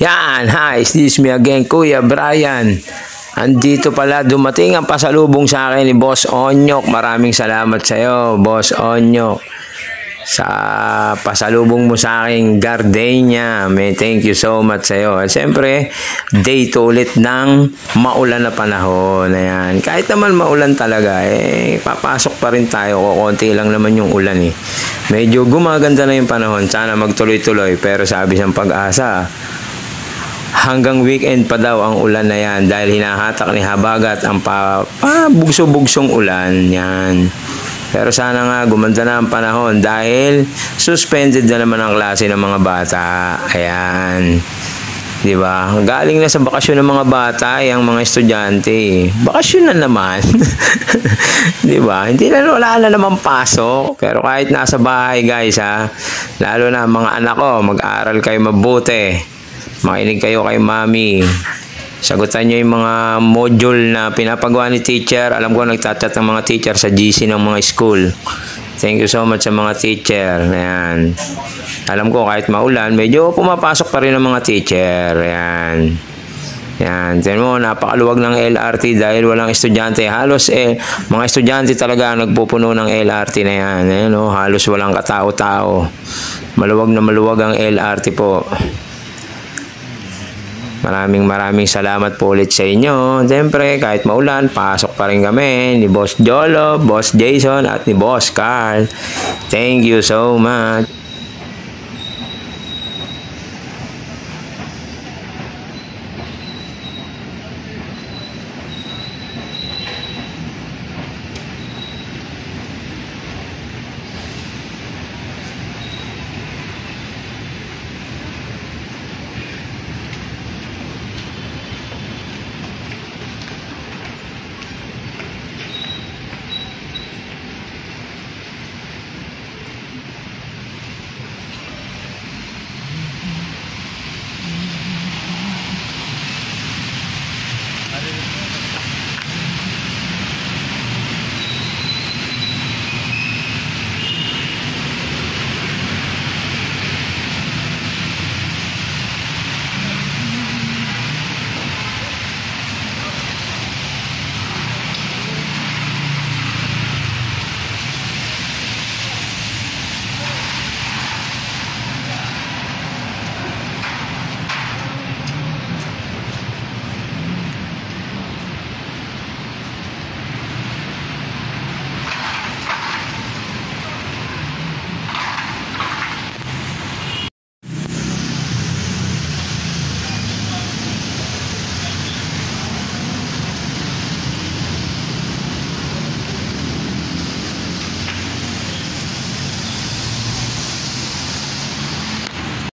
Yan, hi, is this me again, Kuya Brian. Andito pala, dumating ang pasalubong sa akin ni Boss Onyok. Maraming salamat sa iyo, Boss Onyok, sa pasalubong mo sa aking gardenia. May thank you so much sa iyo. At siyempre, day 2 ulit ng maulan na panahon. Ayan. Kahit naman maulan talaga, papasok pa rin tayo. Konti lang naman yung ulan eh. Medyo gumaganda na yung panahon. Sana magtuloy-tuloy. Pero sabi ng Pag-asa, hanggang weekend pa daw ang ulan na yan dahil hinahatak ni Habagat ang bugso-bugsong ulan yan. Pero sana nga gumanda na ang panahon dahil suspended na naman ang klase ng mga bata. Ayan. Di ba? Galing na sa bakasyon ng mga bata ang mga estudyante. Bakasyon na naman. Di ba? Wala na naman pasok. Pero kahit nasa bahay guys ha, lalo na mga anak ko, mag-aaral kayo mabuti. Makinig kayo kay mami. Sagutan nyo yung mga module na pinapagawa ni teacher. Alam ko nagtatat ng mga teacher sa GC ng mga school. Thank you so much sa mga teacher. Ayan. Alam ko kahit maulan, medyo pumapasok pa rin ang mga teacher. Ayan. Ayan. Tignan mo, napakaluwag ng LRT dahil walang estudyante. Halos mga estudyante talaga nagpupuno ng LRT na yan. Ayan, halos walang katao-tao. Maluwag na maluwag ang LRT po. Maraming salamat po ulit sa inyo. Siyempre, kahit maulan, pasok pa rin kami ni Boss Jolo, Boss Jason, at ni Boss Carl. Thank you so much.